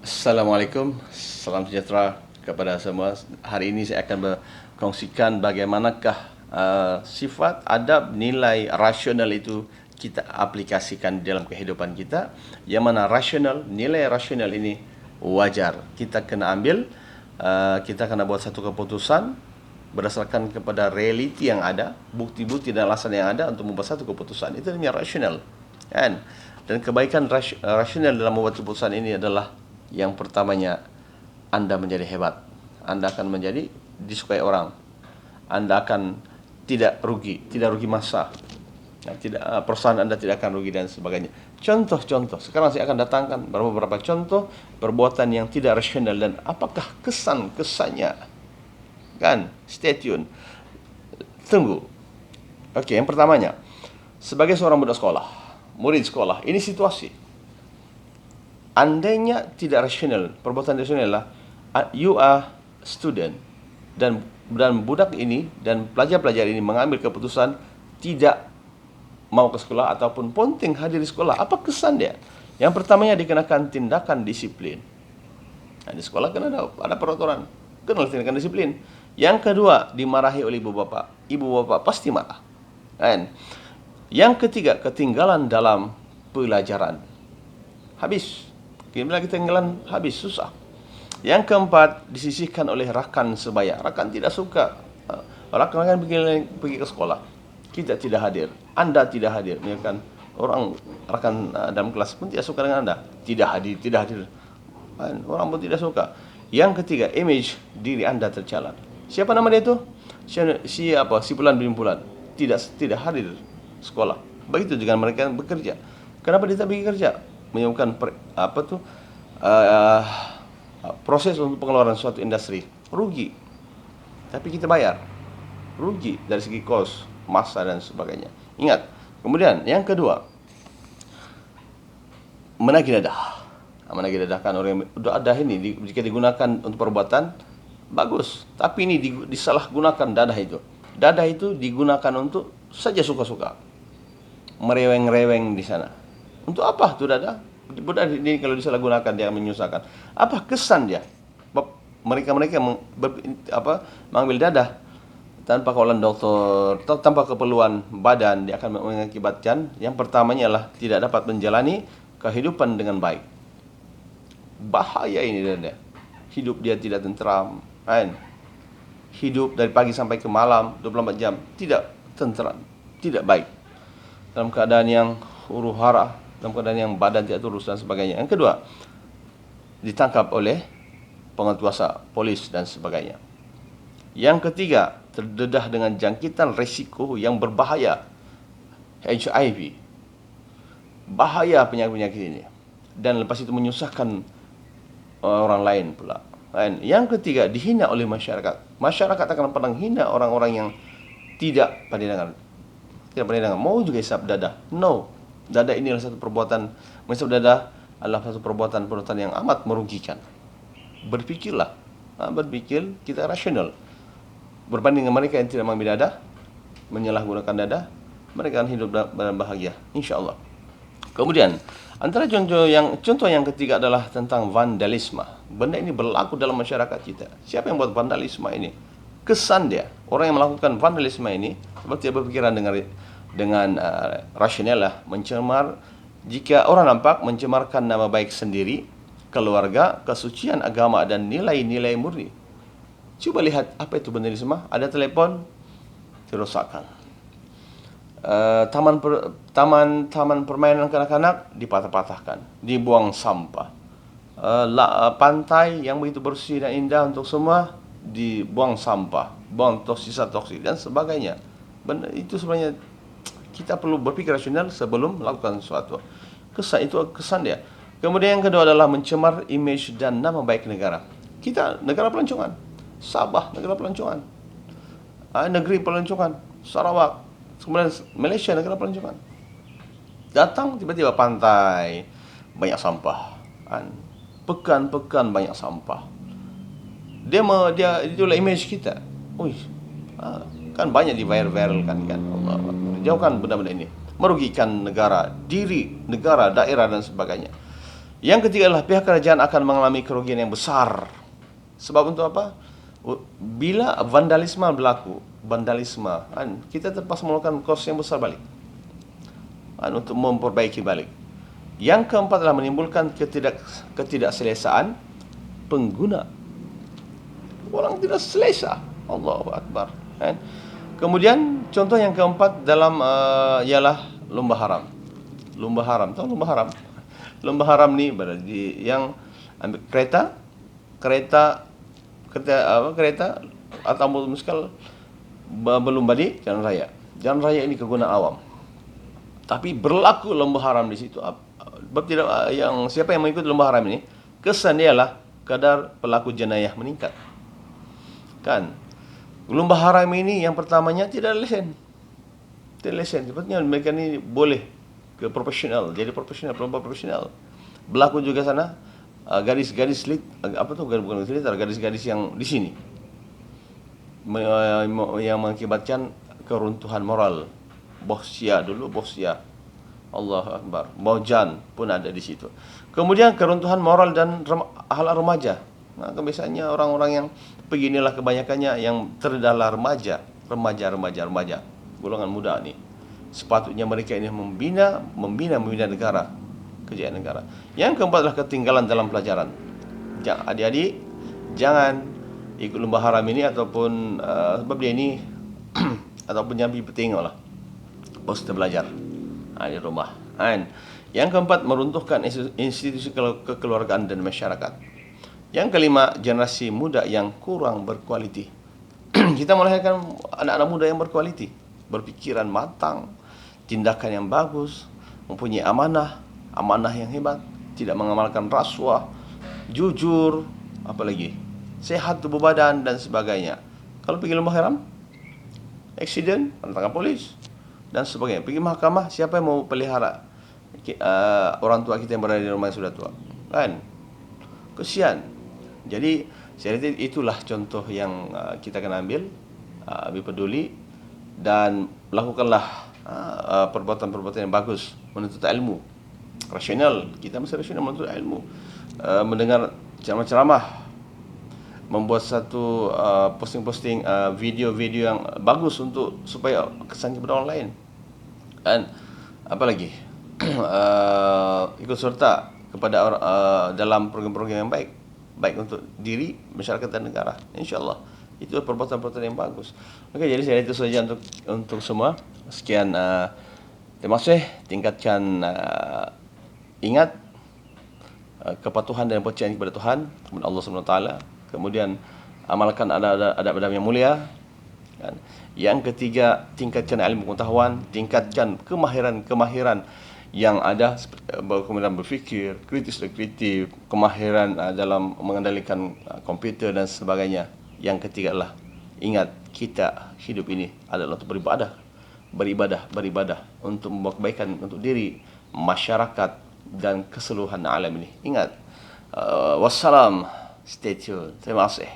Assalamualaikum, salam sejahtera kepada semua. Hari ini saya akan berkongsikan bagaimanakah sifat, adab, nilai rasional itu kita aplikasikan dalam kehidupan kita. Yang mana rasional, nilai rasional ini wajar. Kita kena ambil, kita kena buat satu keputusan berdasarkan kepada realiti yang ada, bukti-bukti dan alasan yang ada untuk membuat satu keputusan. Itu namanya rasional, kan? Dan kebaikan rasional dalam membuat keputusan ini adalah yang pertamanya, Anda menjadi hebat. Anda akan menjadi disukai orang. Anda akan tidak rugi masa. Perusahaan Anda tidak akan rugi dan sebagainya. Contoh-contoh. Sekarang saya akan datangkan beberapa contoh perbuatan yang tidak rasional dan apakah kesan-kesannya. Kan? Stay tune. Tunggu. Okey, yang pertamanya, sebagai seorang budak sekolah, murid sekolah, ini situasi. Andainya tidak rasional, perbuatan rasional lah, you are student dan budak ini dan pelajar-pelajar ini mengambil keputusan tidak mau ke sekolah ataupun penting hadir di sekolah. Apa kesan dia? Yang pertamanya dikenakan tindakan disiplin. Di sekolah kan ada peraturan, kena tindakan disiplin. Yang kedua, dimarahi oleh ibu bapa. Ibu bapa pasti marah. Kan? Yang ketiga, ketinggalan dalam pelajaran. Habis. Bila ketinggalan, habis, susah. Yang keempat, disisihkan oleh rakan sebaya. Rakan tidak suka. Rakan pergi ke sekolah. Kita tidak hadir. Anda tidak hadir. Misalkan orang rakan dalam kelas pun tidak suka dengan Anda. Tidak hadir. Orang pun tidak suka. Yang ketiga, image diri Anda tercalar. Siapa nama dia itu? Si Pulan bin Pulan. Tidak hadir sekolah. Begitu juga mereka bekerja. Kenapa dia tak pergi kerja? Menyebabkan proses untuk pengeluaran suatu industri rugi, tapi kita bayar rugi dari segi kos, masa dan sebagainya. Ingat. Kemudian yang kedua, menagih dadah kan, orang dadah ini jika digunakan untuk perbuatan bagus, tapi ini disalahgunakan. Dadah itu digunakan untuk saja suka-suka, mereweng-reweng di sana. Untuk apa tu dadah? Budak ini kalau disalahgunakan dia menyusahkan. Apa kesan dia? Mereka mengambil dadah tanpa kawalan doktor, tanpa keperluan badan, dia akan mengakibatkan yang pertamanya adalah tidak dapat menjalani kehidupan dengan baik. Bahaya ini dia. Hidup dia tidak tenteram, kan? Hidup dari pagi sampai ke malam 24 jam tidak tenteram, tidak baik. Dalam keadaan yang huru-hara, dalam keadaan yang badan tidak turus dan sebagainya. Yang kedua, ditangkap oleh penguasa, polis dan sebagainya. Yang ketiga, terdedah dengan jangkitan risiko yang berbahaya, HIV. Bahaya penyakit-penyakit ini. Dan lepas itu menyusahkan orang lain pula. Yang ketiga, dihina oleh masyarakat. Masyarakat akan pernah hina orang-orang yang tidak pandai dengar. Mau juga hisap dadah. No. Dadah ini adalah satu perbuatan, menghisap dadah adalah satu perbuatan yang amat merugikan. Berfikirlah. Berfikir, kita rasional. Berbanding dengan mereka yang tidak mengambil dadah, menyalahgunakan dadah, mereka akan hidup dalam bahagia, insya-Allah. Kemudian, antara contoh yang ketiga adalah tentang vandalisme. Benda ini berlaku dalam masyarakat kita. Siapa yang buat vandalisme ini? Kesan dia. Orang yang melakukan vandalisme ini seperti berpikiran dengan rasional lah, mencemar. Jika orang nampak mencemarkan nama baik sendiri, keluarga, kesucian agama dan nilai-nilai murni. Cuba lihat apa itu vandalisme. Ada telefon dirosakkan. Taman permainan kanak-kanak dipatah-patahkan, dibuang sampah. Pantai yang begitu bersih dan indah untuk semua dibuang sampah, buang sisa toksik dan sebagainya. Benda itu sebenarnya kita perlu berpikir rasional sebelum melakukan sesuatu. Kesan dia. Kemudian yang kedua adalah mencemar image dan nama baik negara. Kita negara pelancongan. Sabah negara pelancongan. Negeri pelancongan. Sarawak. Kemudian Malaysia negara pelancongan. Datang tiba-tiba pantai banyak sampah. Pekan-pekan banyak sampah. Dia itulah image kita. Kan banyak di viral-viralkan kan. Allah. Jauhkan benda-benda ini. Merugikan negara, diri negara, daerah dan sebagainya. Yang ketiga adalah pihak kerajaan akan mengalami kerugian yang besar. Sebab untuk apa? Bila vandalisme berlaku, kan, kita terpaksa melakukan kos yang besar balik, kan, untuk memperbaiki balik. Yang keempat adalah menimbulkan ketidakselesaan pengguna. Orang tidak selesa. Allahu Akbar. Kan? Kemudian contoh yang keempat dalam ialah lomba haram. Lomba haram, tahu lomba haram? Lomba haram ni berarti yang ambil kereta atau motosikal berlomba di jalan raya. Jalan raya ini kegunaan awam. Tapi berlaku lomba haram di situ. Siapa yang mengikuti lomba haram ini, kesan dia lah kadar pelaku jenayah meningkat. Kan? Lomba haram ini yang pertamanya tidak lesen. Tidak lesen. Sebetulnya mereka ni boleh ke profesional, jadi profesional, pelomba profesional. Berlaku juga sana gadis-gadis gadis-gadis yang di sini yang mengakibatkan keruntuhan moral. Bohsia. Allah Akbar. Bojan pun ada di situ. Kemudian keruntuhan moral dan ahlak remaja. Nah, kebiasaannya orang-orang yang beginilah kebanyakannya yang terdalah remaja. Golongan muda ni. Sepatutnya mereka ini membina negara, kejayaan negara. Yang keempat adalah ketinggalan dalam pelajaran. Adik-adik jangan ikut lomba haram ini ataupun sebab dia ini ataupun jambi bertengoklah. Poster belajar di rumah. Yang keempat, meruntuhkan institusi kekeluargaan dan masyarakat. Yang kelima, generasi muda yang kurang berkualiti. Kita melahirkan anak-anak muda yang berkualiti, berpikiran matang, tindakan yang bagus, mempunyai amanah yang hebat, tidak mengamalkan rasuah, jujur, apalagi sehat tubuh badan dan sebagainya. Kalau pergi lomba haram, accident, tangkap polis dan sebagainya. Pergi mahkamah, siapa yang mau pelihara orang tua kita yang berada di rumah yang sudah tua? Kan? Kesian. Jadi, saya rasa itulah contoh yang kita akan ambil, lebih peduli dan lakukanlah perbuatan-perbuatan yang bagus, menuntut ilmu. Rasional, kita mesti rasional menuntut ilmu. Mendengar ceramah-ceramah, membuat satu posting-posting video-video yang bagus supaya kesan kepada orang lain. Dan apa lagi? Ikut serta kepada dalam program-program yang baik untuk diri, masyarakat dan negara. InsyaAllah itu perbuatan-perbuatan yang bagus. Okey, jadi saya itu saja untuk semua. Sekian, terima kasih. Tingkatkan ingat kepatuhan dan percayaan kepada Tuhan, kepada Allah SWT. Kemudian amalkan adab-adab yang mulia. Yang ketiga, tingkatkan ilmu pengetahuan, tingkatkan kemahiran yang ada, kemahiran berfikir, kritis dan kreatif, kemahiran dalam mengendalikan komputer dan sebagainya. Yang ketiga adalah ingat, kita hidup ini adalah untuk beribadah untuk membuat kebaikan untuk diri, masyarakat dan keseluruhan alam ini. Ingat, wassalam, stay tune. Terima kasih.